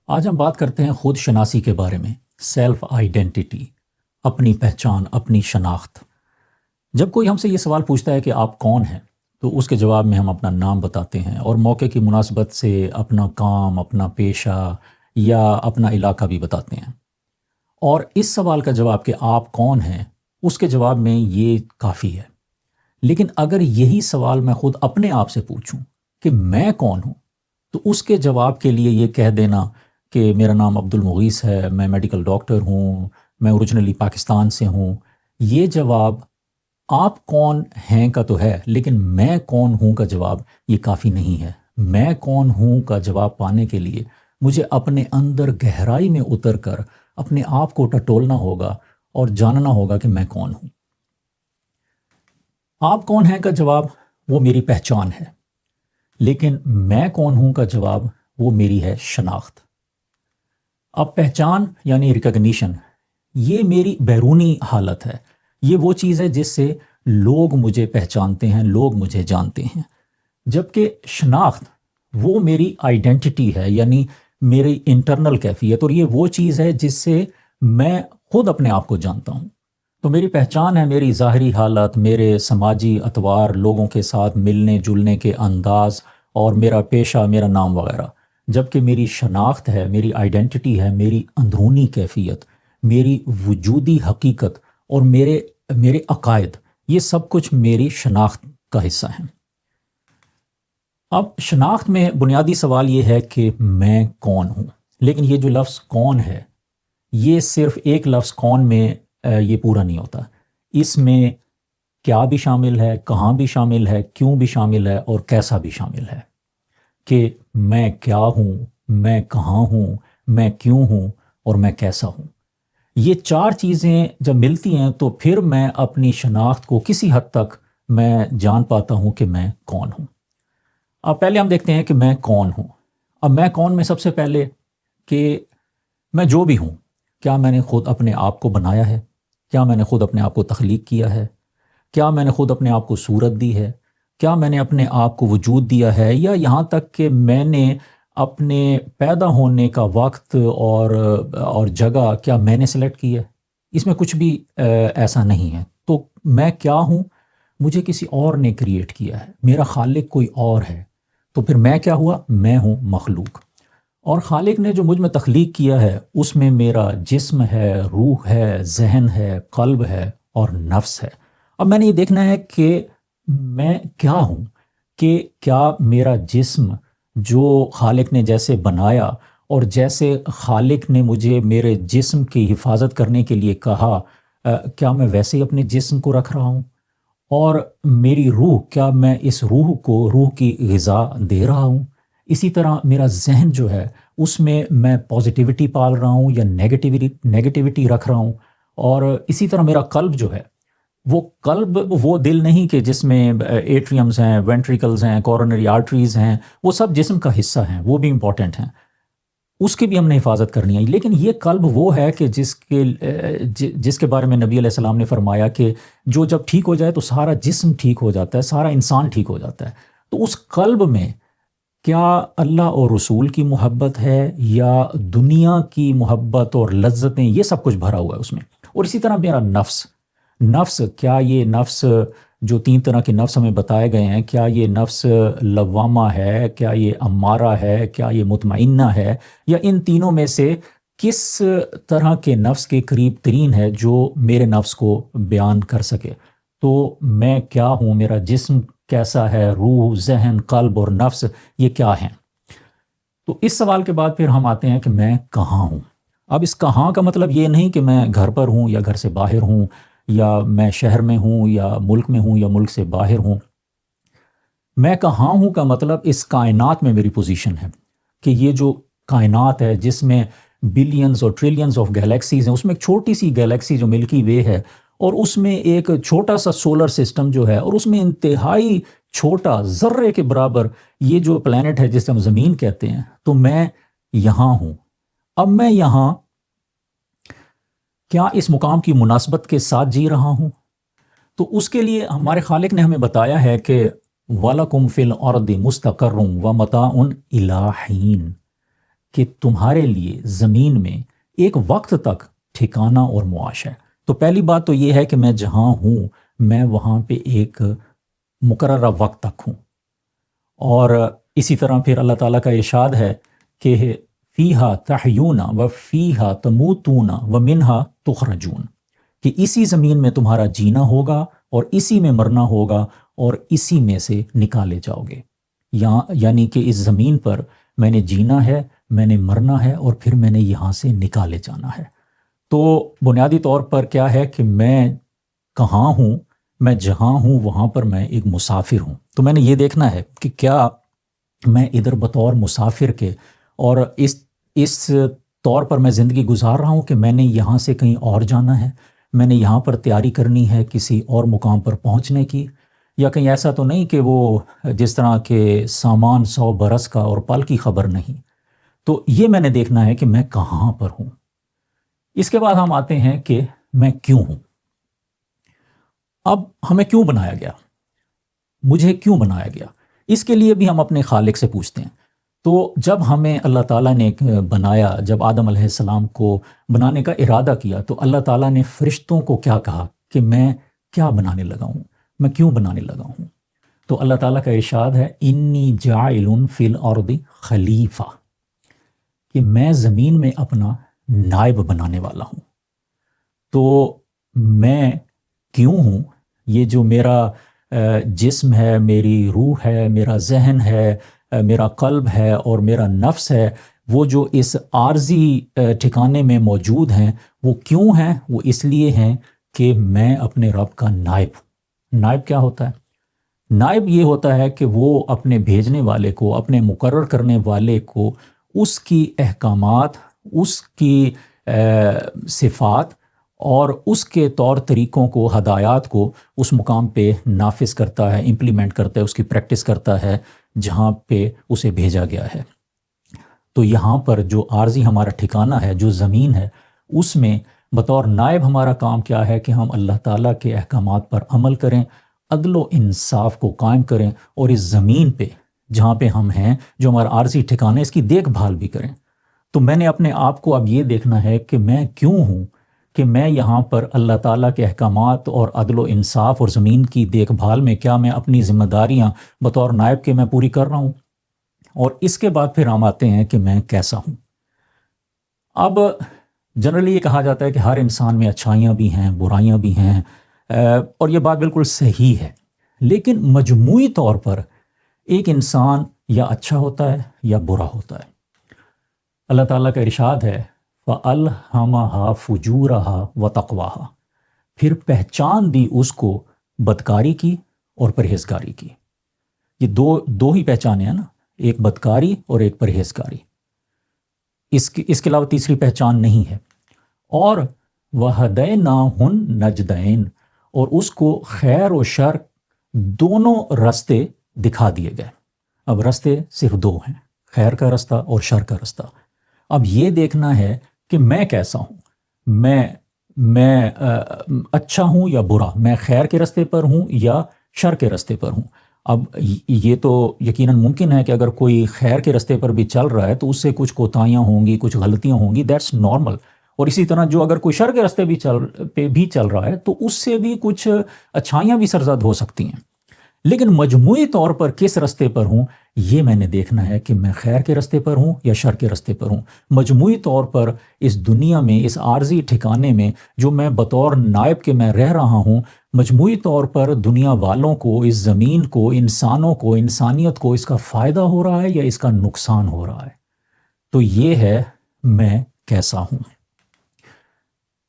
آج ہم بات کرتے ہیں خود شناسی کے بارے میں، سیلف آئیڈینٹیٹی، اپنی پہچان، اپنی شناخت۔ جب کوئی ہم سے یہ سوال پوچھتا ہے کہ آپ کون ہیں، تو اس کے جواب میں ہم اپنا نام بتاتے ہیں اور موقع کی مناسبت سے اپنا کام، اپنا پیشہ یا اپنا علاقہ بھی بتاتے ہیں۔ اور اس سوال کا جواب کہ آپ کون ہیں، اس کے جواب میں یہ کافی ہے۔ لیکن اگر یہی سوال میں خود اپنے آپ سے پوچھوں کہ میں کون ہوں، تو اس کے جواب کے لیے یہ کہہ دینا کہ میرا نام عبد المغیث ہے، میں میڈیکل ڈاکٹر ہوں، میں اوریجنلی پاکستان سے ہوں، یہ جواب آپ کون ہیں کا تو ہے، لیکن میں کون ہوں کا جواب یہ کافی نہیں ہے۔ میں کون ہوں کا جواب پانے کے لیے مجھے اپنے اندر گہرائی میں اتر کر اپنے آپ کو ٹٹولنا ہوگا اور جاننا ہوگا کہ میں کون ہوں۔ آپ کون ہیں کا جواب وہ میری پہچان ہے، لیکن میں کون ہوں کا جواب وہ میری ہے شناخت۔ اب پہچان یعنی ریکگنیشن، یہ میری بیرونی حالت ہے، یہ وہ چیز ہے جس سے لوگ مجھے پہچانتے ہیں، لوگ مجھے جانتے ہیں۔ جبکہ شناخت وہ میری آئیڈینٹی ہے، یعنی میری انٹرنل کیفیت، اور یہ وہ چیز ہے جس سے میں خود اپنے آپ کو جانتا ہوں۔ تو میری پہچان ہے میری ظاہری حالت، میرے سماجی اطوار، لوگوں کے ساتھ ملنے جلنے کے انداز، اور میرا پیشہ، میرا نام وغیرہ۔ جبکہ میری شناخت ہے، میری آئیڈینٹی ہے، میری اندرونی کیفیت، میری وجودی حقیقت اور میرے عقائد، یہ سب کچھ میری شناخت کا حصہ ہیں۔ اب شناخت میں بنیادی سوال یہ ہے کہ میں کون ہوں، لیکن یہ جو لفظ کون ہے، یہ صرف ایک لفظ کون میں یہ پورا نہیں ہوتا۔ اس میں کیا بھی شامل ہے، کہاں بھی شامل ہے، کیوں بھی شامل ہے، اور کیسا بھی شامل ہے۔ کہ میں کیا ہوں، میں کہاں ہوں، میں کیوں ہوں، اور میں کیسا ہوں۔ یہ چار چیزیں جب ملتی ہیں تو پھر میں اپنی شناخت کو کسی حد تک میں جان پاتا ہوں کہ میں کون ہوں۔ اب پہلے ہم دیکھتے ہیں کہ میں کون ہوں۔ اب میں کون میں سب سے پہلے کہ میں جو بھی ہوں، کیا میں نے خود اپنے آپ کو بنایا ہے؟ کیا میں نے خود اپنے آپ کو تخلیق کیا ہے؟ کیا میں نے خود اپنے آپ کو صورت دی ہے؟ کیا میں نے اپنے آپ کو وجود دیا ہے؟ یا یہاں تک کہ میں نے اپنے پیدا ہونے کا وقت اور جگہ کیا میں نے سلیکٹ کی ہے؟ اس میں کچھ بھی ایسا نہیں ہے۔ تو میں کیا ہوں؟ مجھے کسی اور نے کریٹ کیا ہے، میرا خالق کوئی اور ہے۔ تو پھر میں کیا ہوا؟ میں ہوں مخلوق۔ اور خالق نے جو مجھ میں تخلیق کیا ہے، اس میں میرا جسم ہے، روح ہے، ذہن ہے، قلب ہے اور نفس ہے۔ اب میں نے یہ دیکھنا ہے کہ میں کیا ہوں، کہ کیا میرا جسم جو خالق نے جیسے بنایا اور جیسے خالق نے مجھے میرے جسم کی حفاظت کرنے کے لیے کہا، کیا میں ویسے ہی اپنے جسم کو رکھ رہا ہوں؟ اور میری روح، کیا میں اس روح کی غذا دے رہا ہوں؟ اسی طرح میرا ذہن جو ہے، اس میں پازیٹیوٹی پال رہا ہوں یا نیگیٹیوٹی رکھ رہا ہوں؟ اور اسی طرح میرا قلب جو ہے، وہ قلب وہ دل نہیں کہ جس میں ایٹریمز ہیں، وینٹریکلز ہیں، کورونری آرٹریز ہیں، وہ سب جسم کا حصہ ہیں، وہ بھی امپورٹنٹ ہیں، اس کی بھی ہم نے حفاظت کرنی ہے۔ لیکن یہ قلب وہ ہے کہ جس کے بارے میں نبی علیہ السلام نے فرمایا کہ جو جب ٹھیک ہو جائے تو سارا جسم ٹھیک ہو جاتا ہے، سارا انسان ٹھیک ہو جاتا ہے۔ تو اس قلب میں کیا اللہ اور رسول کی محبت ہے یا دنیا کی محبت اور لذتیں، یہ سب کچھ بھرا ہوا ہے اس میں۔ اور اسی طرح میرا نفس، کیا یہ نفس جو 3 طرح کے نفس ہمیں بتائے گئے ہیں، کیا یہ نفس لوامہ ہے، کیا یہ امارہ ہے، کیا یہ مطمئنہ ہے، یا ان تینوں میں سے کس طرح کے نفس کے قریب ترین ہے جو میرے نفس کو بیان کر سکے؟ تو میں کیا ہوں، میرا جسم کیسا ہے، روح، ذہن، قلب اور نفس یہ کیا ہیں؟ تو اس سوال کے بعد پھر ہم آتے ہیں کہ میں کہاں ہوں۔ اب اس کہاں کا مطلب یہ نہیں کہ میں گھر پر ہوں یا گھر سے باہر ہوں، یا میں شہر میں ہوں یا ملک میں ہوں یا ملک سے باہر ہوں۔ میں کہاں ہوں کا مطلب اس کائنات میں میری پوزیشن ہے، کہ یہ جو کائنات ہے جس میں بلینز اور ٹریلینز آف گیلیکسیز ہیں، اس میں ایک چھوٹی سی گیلیکسی جو ملکی وے ہے، اور اس میں ایک چھوٹا سا سولر سسٹم جو ہے، اور اس میں انتہائی چھوٹا ذرے کے برابر یہ جو پلانٹ ہے جسے ہم زمین کہتے ہیں۔ تو میں یہاں ہوں۔ اب میں یہاں کیا اس مقام کی مناسبت کے ساتھ جی رہا ہوں؟ تو اس کے لیے ہمارے خالق نے ہمیں بتایا ہے کہ وَلَكُمْ فِي الْأَرْضِ مُسْتَقَرٌّ وَمَتَاعٌ إِلَىٰ حِينٍ، کہ تمہارے لیے زمین میں ایک وقت تک ٹھکانہ اور معاش ہے۔ تو پہلی بات تو یہ ہے کہ میں جہاں ہوں میں وہاں پہ ایک مقررہ وقت تک ہوں، اور اسی طرح پھر اللہ تعالیٰ کا ارشاد ہے کہ فیہا تحیون و فیہا تموتون و منہا تخرجون، کہ اسی زمین میں تمہارا جینا ہوگا اور اسی میں مرنا ہوگا اور اسی میں سے نکالے جاؤ گے۔ یعنی کہ اس زمین پر میں نے جینا ہے، میں نے مرنا ہے، اور پھر میں نے یہاں سے نکالے جانا ہے۔ تو بنیادی طور پر کیا ہے کہ میں کہاں ہوں، میں جہاں ہوں وہاں پر میں ایک مسافر ہوں۔ تو میں نے یہ دیکھنا ہے کہ کیا میں ادھر بطور مسافر کے اور اس طور پر میں زندگی گزار رہا ہوں کہ میں نے یہاں سے کہیں اور جانا ہے، میں نے یہاں پر تیاری کرنی ہے کسی اور مقام پر پہنچنے کی، یا کہیں ایسا تو نہیں کہ وہ جس طرح کے سامان 100 برس کا اور پل کی خبر نہیں۔ تو یہ میں نے دیکھنا ہے کہ میں کہاں پر ہوں۔ اس کے بعد ہم آتے ہیں کہ میں کیوں ہوں۔ اب ہمیں کیوں بنایا گیا، مجھے کیوں بنایا گیا، اس کے لیے بھی ہم اپنے خالق سے پوچھتے ہیں۔ تو جب ہمیں اللہ تعالیٰ نے بنایا، جب آدم علیہ السلام کو بنانے کا ارادہ کیا، تو اللہ تعالیٰ نے فرشتوں کو کیا کہا کہ میں کیا بنانے لگا ہوں، میں کیوں بنانے لگا ہوں۔ تو اللہ تعالیٰ کا ارشاد ہے انی جاعل فی الارض خلیفہ، کہ میں زمین میں اپنا نائب بنانے والا ہوں۔ تو میں کیوں ہوں، یہ جو میرا جسم ہے، میری روح ہے، میرا ذہن ہے، میرا قلب ہے اور میرا نفس ہے، وہ جو اس عارضی ٹھکانے میں موجود ہیں، وہ کیوں ہیں؟ وہ اس لیے ہیں کہ میں اپنے رب کا نائب ہوں۔ نائب کیا ہوتا ہے؟ نائب یہ ہوتا ہے کہ وہ اپنے بھیجنے والے کو، اپنے مقرر کرنے والے کو اس کی احکامات، اس کی صفات اور اس کے طور طریقوں کو، ہدایات کو اس مقام پہ نافذ کرتا ہے، امپلیمنٹ کرتا ہے، اس کی پریکٹس کرتا ہے جہاں پہ اسے بھیجا گیا ہے۔ تو یہاں پر جو عارضی ہمارا ٹھکانہ ہے، جو زمین ہے، اس میں بطور نائب ہمارا کام کیا ہے کہ ہم اللہ تعالیٰ کے احکامات پر عمل کریں، عدل و انصاف کو قائم کریں، اور اس زمین پہ جہاں پہ ہم ہیں، جو ہمارا عارضی ٹھکانہ ہے، اس کی دیکھ بھال بھی کریں۔ تو میں نے اپنے آپ کو اب یہ دیکھنا ہے کہ میں کیوں ہوں، کہ میں یہاں پر اللہ تعالیٰ کے احکامات اور عدل و انصاف اور زمین کی دیکھ بھال میں کیا میں اپنی ذمہ داریاں بطور نائب کے میں پوری کر رہا ہوں، اور اس کے بعد پھر ہم آتے ہیں کہ میں کیسا ہوں۔ اب جنرلی یہ کہا جاتا ہے کہ ہر انسان میں اچھائیاں بھی ہیں، برائیاں بھی ہیں، اور یہ بات بالکل صحیح ہے، لیکن مجموعی طور پر ایک انسان یا اچھا ہوتا ہے یا برا ہوتا ہے۔ اللہ تعالیٰ کا ارشاد ہے فَأَلْهَمَهَا فُجُورَهَا وَتَقْوَاهَا، پھر پہچان دی اس کو بدکاری کی اور پرہیزگاری کی۔ یہ دو ہی پہچانیں ہیں نا، ایک بدکاری اور ایک پرہیزگاری، اس کے علاوہ تیسری پہچان نہیں ہے۔ اور وَهَدَيْنَاهُ النَّجْدَيْنِ، اور اس کو خیر و شر دونوں رستے دکھا دیے گئے۔ اب رستے صرف دو ہیں، خیر کا رستہ اور شر کا رستہ۔ اب یہ دیکھنا ہے کہ میں کیسا ہوں، میں اچھا ہوں یا برا، میں خیر کے رستے پر ہوں یا شر کے رستے پر ہوں۔ اب یہ تو یقیناً ممکن ہے کہ اگر کوئی خیر کے رستے پر بھی چل رہا ہے تو اس سے کچھ کوتاہیاں ہوں گی، کچھ غلطیاں ہوں گی، دیٹس نارمل۔ اور اسی طرح جو اگر کوئی شر کے رستے پہ بھی چل رہا ہے تو اس سے بھی کچھ اچھائیاں بھی سرزد ہو سکتی ہیں۔ لیکن مجموعی طور پر کس رستے پر ہوں، یہ میں نے دیکھنا ہے کہ میں خیر کے رستے پر ہوں یا شر کے رستے پر ہوں۔ مجموعی طور پر اس دنیا میں، اس عارضی ٹھکانے میں جو میں بطور نائب کے میں رہ رہا ہوں، مجموعی طور پر دنیا والوں کو، اس زمین کو، انسانوں کو، انسانیت کو اس کا فائدہ ہو رہا ہے یا اس کا نقصان ہو رہا ہے۔ تو یہ ہے میں کیسا ہوں۔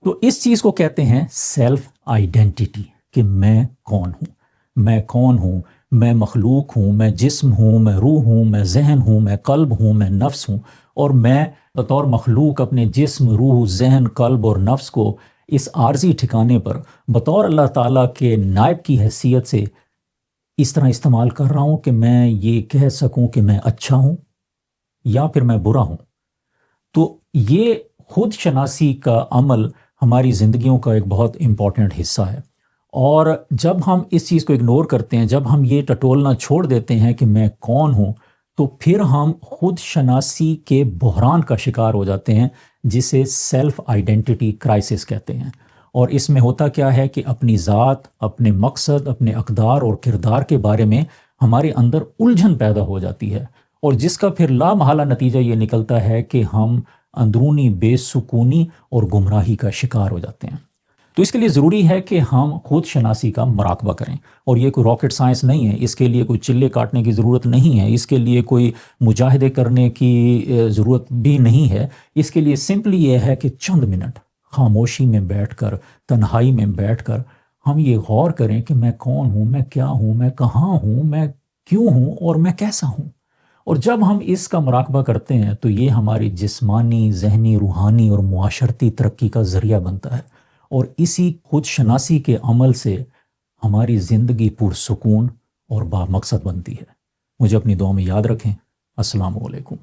تو اس چیز کو کہتے ہیں سیلف آئیڈینٹیٹی، کہ میں کون ہوں، میں کون ہوں، میں مخلوق ہوں، میں جسم ہوں، میں روح ہوں، میں ذہن ہوں، میں قلب ہوں، میں نفس ہوں، اور میں بطور مخلوق اپنے جسم، روح، ذہن، قلب اور نفس کو اس عارضی ٹھکانے پر بطور اللہ تعالیٰ کے نائب کی حیثیت سے اس طرح استعمال کر رہا ہوں کہ میں یہ کہہ سکوں کہ میں اچھا ہوں یا پھر میں برا ہوں۔ تو یہ خود شناسی کا عمل ہماری زندگیوں کا ایک بہت امپورٹنٹ حصہ ہے، اور جب ہم اس چیز کو اگنور کرتے ہیں، جب ہم یہ ٹٹولنا چھوڑ دیتے ہیں کہ میں کون ہوں، تو پھر ہم خود شناسی کے بحران کا شکار ہو جاتے ہیں، جسے سیلف آئیڈینٹی کرائسس کہتے ہیں۔ اور اس میں ہوتا کیا ہے کہ اپنی ذات، اپنے مقصد، اپنے اقدار اور کردار کے بارے میں ہمارے اندر الجھن پیدا ہو جاتی ہے، اور جس کا پھر لا محالہ نتیجہ یہ نکلتا ہے کہ ہم اندرونی بے سکونی اور گمراہی کا شکار ہو جاتے ہیں۔ تو اس کے لیے ضروری ہے کہ ہم خود شناسی کا مراقبہ کریں، اور یہ کوئی راکٹ سائنس نہیں ہے، اس کے لیے کوئی چلے کاٹنے کی ضرورت نہیں ہے، اس کے لیے کوئی مجاہدے کرنے کی ضرورت بھی نہیں ہے۔ اس کے لیے سمپلی یہ ہے کہ چند منٹ خاموشی میں بیٹھ کر، تنہائی میں بیٹھ کر ہم یہ غور کریں کہ میں کون ہوں، میں کیا ہوں، میں کہاں ہوں، میں کیوں ہوں، اور میں کیسا ہوں۔ اور جب ہم اس کا مراقبہ کرتے ہیں تو یہ ہماری جسمانی، ذہنی، روحانی اور معاشرتی ترقی کا ذریعہ بنتا ہے، اور اسی خود شناسی کے عمل سے ہماری زندگی پرسکون اور با مقصد بنتی ہے۔ مجھے اپنی دعا میں یاد رکھیں۔ السلام علیکم۔